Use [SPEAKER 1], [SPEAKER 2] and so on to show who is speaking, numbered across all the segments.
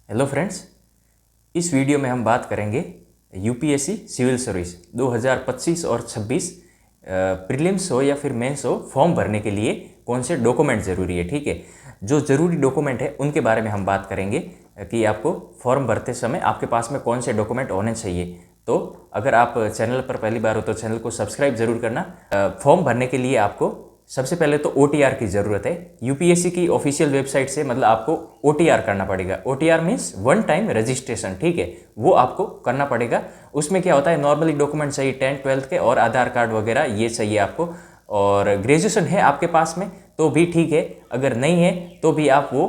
[SPEAKER 1] Hello friends, इस video में हम बात करेंगे यूपीएससी सिविल सर्विस 2025 और 26 प्रीलिम्स हो या फिर मेंस हो, फॉर्म भरने के लिए कौन से डॉक्यूमेंट ज़रूरी है। ठीक है, जो ज़रूरी डॉक्यूमेंट है उनके बारे में हम बात करेंगे कि आपको फॉर्म भरते समय आपके पास में कौन से डॉक्यूमेंट होने चाहिए। तो अगर आप चैनल पर पहली बार हो तो चैनल को सब्सक्राइब ज़रूर करना। फॉर्म भरने के लिए आपको सबसे पहले तो OTR की ज़रूरत है। यूपीएससी की ऑफिशियल वेबसाइट से मतलब आपको OTR करना पड़ेगा। OTR means one time registration. ठीक है, वो आपको करना पड़ेगा। उसमें क्या होता है, नॉर्मली डॉक्यूमेंट चाहिए 10th 12th के और आधार कार्ड वगैरह ये चाहिए आपको। और ग्रेजुएशन है आपके पास में तो भी ठीक है, अगर नहीं है तो भी आप वो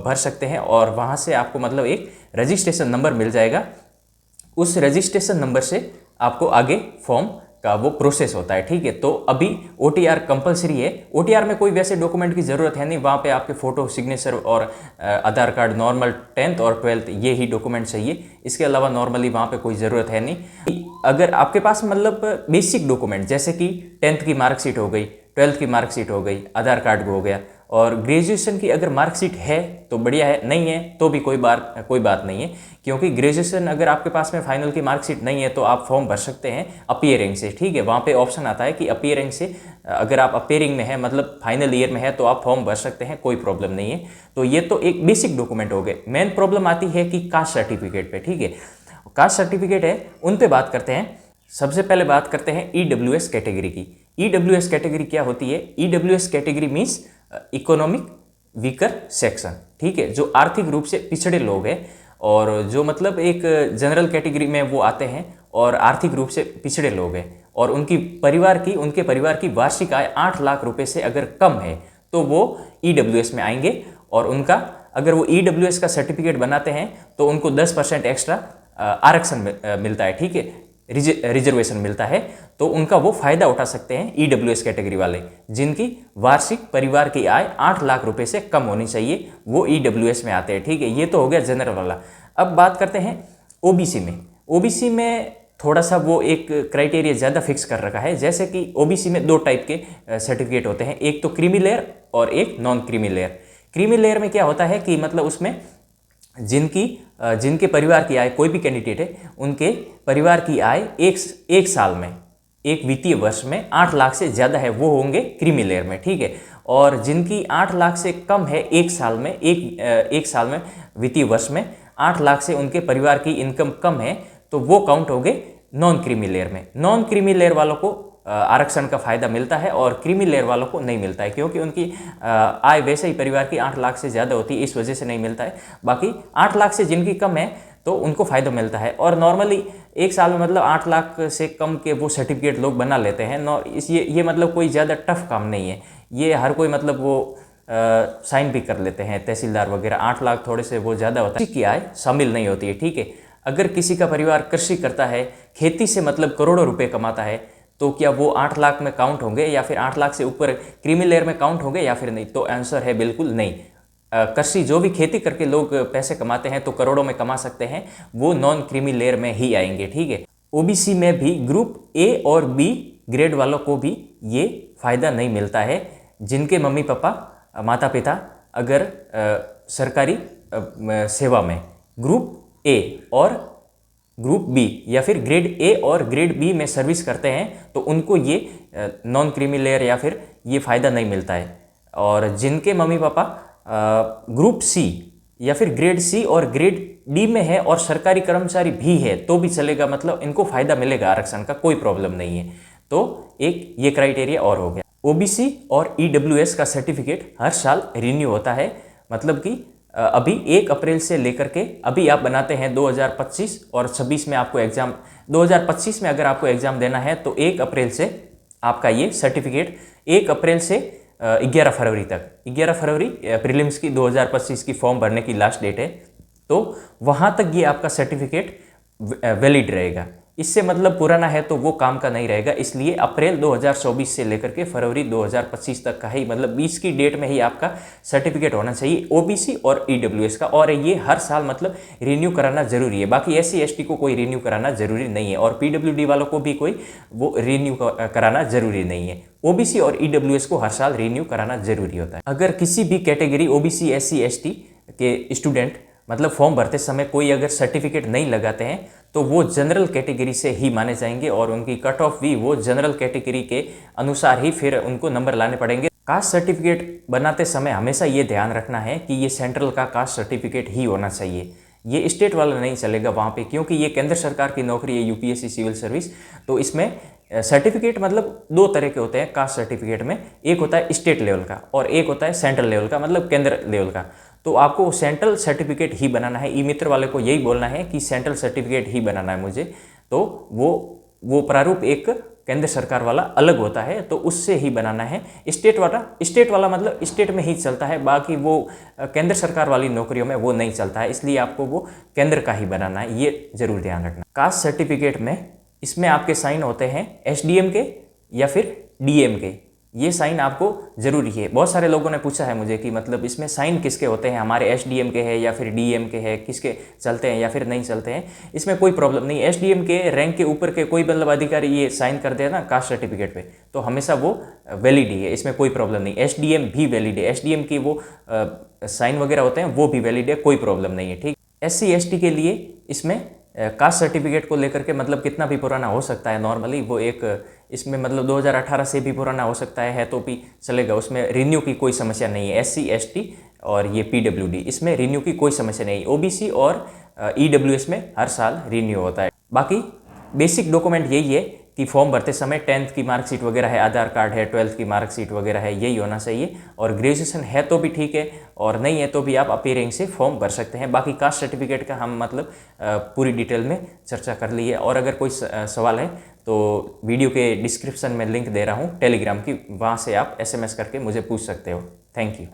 [SPEAKER 1] भर सकते हैं और वहाँ से आपको मतलब एक रजिस्ट्रेशन नंबर मिल जाएगा। उस रजिस्ट्रेशन नंबर से आपको आगे फॉर्म का वो प्रोसेस होता है। ठीक है, तो अभी OTR कंपलसरी है। OTR में कोई वैसे डॉक्यूमेंट की ज़रूरत है नहीं, वहाँ पे आपके फ़ोटो, सिग्नेचर और आधार कार्ड, नॉर्मल 10th और 12th ये ही डॉक्यूमेंट चाहिए। इसके अलावा नॉर्मली वहाँ पे कोई ज़रूरत है नहीं। अगर आपके पास मतलब बेसिक डॉक्यूमेंट जैसे कि 10th की मार्कशीट हो गई, 12th की मार्कशीट हो गई, आधार कार्ड हो गया और ग्रेजुएशन की अगर मार्कशीट है तो बढ़िया है, नहीं है तो भी कोई बात नहीं है। क्योंकि ग्रेजुएशन अगर आपके पास में फाइनल की मार्कशीट नहीं है तो आप फॉर्म भर सकते हैं अपीयरिंग से। ठीक है, वहाँ पे ऑप्शन आता है कि अपीयरिंग से, अगर आप अपीयरिंग में है मतलब फाइनल ईयर में है तो आप फॉर्म भर सकते हैं, कोई प्रॉब्लम नहीं है। तो ये तो एक बेसिक डॉक्यूमेंट हो गए। मेन प्रॉब्लम आती है कि कास्ट सर्टिफिकेट पे। ठीक है, कास्ट सर्टिफिकेट है उन पे बात करते हैं। सबसे पहले बात करते हैं EWS कैटेगरी की। EWS कैटेगरी क्या होती है? EWS category means economic weaker section. ठीक है, जो आर्थिक रूप से पिछड़े लोग हैं और जो मतलब एक जनरल कैटेगरी में वो आते हैं और आर्थिक रूप से पिछड़े लोग हैं और उनके परिवार की वार्षिक आय 8 लाख रुपए से अगर कम है तो वो EWS में आएंगे। और उनका अगर वो EWS का सर्टिफिकेट बनाते हैं तो उनको 10% एक्स्ट्रा आरक्षण मिलता है। ठीक है, रिजर्वेशन मिलता है, तो उनका वो फायदा उठा सकते हैं EWS कैटेगरी वाले, जिनकी वार्षिक परिवार की आय 8 लाख रुपए से कम होनी चाहिए, वो EWS में आते हैं। ठीक है, ये तो हो गया जनरल वाला। अब बात करते हैं OBC में। OBC में थोड़ा सा वो एक क्राइटेरिया ज़्यादा फिक्स कर रखा है। जैसे कि OBC में 2 टाइप के सर्टिफिकेट होते हैं, एक तो क्रीमी लेयर और एक non creamy layer. Creamy layer में क्या होता है कि मतलब उसमें जिनके परिवार की आय, कोई भी कैंडिडेट है उनके परिवार की आय एक साल में, एक वित्तीय वर्ष में 8 लाख से ज़्यादा है, वो होंगे क्रीमी लेयर में। ठीक है, और जिनकी 8 लाख से कम है एक साल में, एक साल में वित्तीय वर्ष में 8 लाख से उनके परिवार की इनकम कम है तो वो काउंट हो गए नॉन क्रीमी लेयर में। नॉन क्रीमी लेयर वालों को आरक्षण का फायदा मिलता है और क्रीमी लेयर वालों को नहीं मिलता है, क्योंकि उनकी आय वैसे ही परिवार की 8 लाख से ज़्यादा होती है, इस वजह से नहीं मिलता है। बाकी 8 लाख से जिनकी कम है तो उनको फ़ायदा मिलता है। और नॉर्मली एक साल में मतलब 8 लाख से कम के वो सर्टिफिकेट लोग बना लेते हैं। ये मतलब कोई ज़्यादा टफ काम नहीं है, ये हर कोई मतलब वो साइन भी कर लेते हैं, तहसीलदार वगैरह। 8 लाख थोड़े से वो ज़्यादा होता है, किसी की आय शामिल नहीं होती है। ठीक है, अगर किसी का परिवार कृषि करता है, खेती से मतलब करोड़ों रुपये कमाता है, तो क्या वो 8 लाख में काउंट होंगे या फिर 8 लाख से ऊपर क्रीमी लेयर में काउंट होंगे या फिर नहीं? तो आंसर है बिल्कुल नहीं। कृषि, जो भी खेती करके लोग पैसे कमाते हैं तो करोड़ों में कमा सकते हैं, वो नॉन क्रीमी लेयर में ही आएंगे। ठीक है, OBC में भी ग्रुप A और B ग्रेड वालों को भी ये फायदा नहीं मिलता है, जिनके मम्मी पापा, माता पिता अगर सरकारी सेवा में ग्रुप A और ग्रुप B या फिर ग्रेड A और ग्रेड B में सर्विस करते हैं तो उनको ये नॉन क्रीमी लेयर या फिर ये फ़ायदा नहीं मिलता है। और जिनके मम्मी पापा ग्रुप C या फिर ग्रेड C और ग्रेड D में है और सरकारी कर्मचारी भी है तो भी चलेगा, मतलब इनको फ़ायदा मिलेगा आरक्षण का, कोई प्रॉब्लम नहीं है। तो एक ये क्राइटेरिया और हो गया। OBC और EWS का सर्टिफिकेट हर साल रिन्यू होता है, मतलब कि अभी 1 अप्रैल से लेकर के, अभी आप बनाते हैं 2025 और 26 में आपको एग्ज़ाम, 2025 में अगर आपको एग्ज़ाम देना है तो 1 अप्रैल से आपका ये सर्टिफिकेट, 1 अप्रैल से 11 फरवरी तक, 11 फरवरी प्रीलिम्स की 2025 की फॉर्म भरने की लास्ट डेट है, तो वहाँ तक ये आपका सर्टिफिकेट वैलिड रहेगा। इससे मतलब पुराना है तो वो काम का नहीं रहेगा, इसलिए अप्रैल 2024 से लेकर के फरवरी 2025 तक का ही, मतलब 20 की डेट में ही आपका सर्टिफिकेट होना चाहिए OBC और EWS का। और ये हर साल मतलब रिन्यू कराना जरूरी है। बाकी SC ST को कोई रिन्यू कराना जरूरी नहीं है और PWD वालों को भी कोई वो रिन्यू कराना जरूरी नहीं है। OBC और EWS को हर साल रिन्यू कराना जरूरी होता है। अगर किसी भी कैटेगरी OBC SC ST के स्टूडेंट मतलब फॉर्म भरते समय कोई अगर सर्टिफिकेट नहीं लगाते हैं तो वो जनरल कैटेगरी से ही माने जाएंगे और उनकी कट ऑफ भी वो जनरल कैटेगरी के अनुसार ही फिर उनको नंबर लाने पड़ेंगे। कास्ट सर्टिफिकेट बनाते समय हमेशा ये ध्यान रखना है कि ये सेंट्रल का कास्ट सर्टिफिकेट ही होना चाहिए, ये स्टेट वाला नहीं चलेगा वहाँ पे, क्योंकि ये केंद्र सरकार की नौकरी है यूपीएससी सिविल सर्विस। तो इसमें सर्टिफिकेट मतलब दो तरह के होते हैं कास्ट सर्टिफिकेट में, एक होता है स्टेट लेवल का और एक होता है सेंट्रल लेवल का, मतलब केंद्र लेवल का। तो आपको सेंट्रल सर्टिफिकेट ही बनाना है, ई मित्र वाले को यही बोलना है कि सेंट्रल सर्टिफिकेट ही बनाना है मुझे। तो वो प्रारूप एक केंद्र सरकार वाला अलग होता है, तो उससे ही बनाना है। स्टेट वाला मतलब स्टेट में ही चलता है, बाकी वो केंद्र सरकार वाली नौकरियों में वो नहीं चलता है, इसलिए आपको वो केंद्र का ही बनाना है, ये जरूर ध्यान रखना। कास्ट सर्टिफिकेट में इसमें आपके साइन होते हैं एसडीएम के या फिर डीएम के, ये साइन आपको जरूरी है। बहुत सारे लोगों ने पूछा है मुझे कि मतलब इसमें साइन किसके होते हैं, हमारे एसडीएम के हैं या फिर डीएम के हैं, किसके चलते हैं या फिर नहीं चलते हैं। इसमें कोई प्रॉब्लम नहीं, एसडीएम के रैंक के ऊपर के कोई मतलब अधिकारी ये साइन कर दे ना कास्ट सर्टिफिकेट पे तो हमेशा वो वैलिड ही है, इसमें कोई प्रॉब्लम नहीं। एसडीएम भी वैलिड है, एसडीएम की वो साइन वगैरह होते हैं वो भी वैलिड है, कोई प्रॉब्लम नहीं है, ठीक। एससी एसटी के लिए इसमें कास्ट सर्टिफिकेट को लेकर के मतलब कितना भी पुराना हो सकता है, नॉर्मली वो एक इसमें मतलब 2018 से भी पुराना हो सकता है तो भी चलेगा, उसमें रिन्यू की कोई समस्या नहीं है। एससी एसटी और ये पीडब्ल्यूडी इसमें रिन्यू की कोई समस्या नहीं। ओबीसी और ईडब्ल्यूएस में हर साल रिन्यू होता है। बाकी बेसिक डॉक्यूमेंट यही है कि फॉर्म भरते समय 10th की मार्कशीट वगैरह है, आधार कार्ड है, 12th की मार्कशीट वगैरह है, यही होना चाहिए। और ग्रेजुएशन है तो भी ठीक है और नहीं है तो भी आप अपीयरिंग से फॉर्म भर सकते हैं। बाकी कास्ट सर्टिफिकेट का हम मतलब पूरी डिटेल में चर्चा कर ली है। और अगर कोई सवाल है तो वीडियो के डिस्क्रिप्शन में लिंक दे रहा हूँ टेलीग्राम की, वहाँ से आप SMS करके मुझे पूछ सकते हो। Thank you.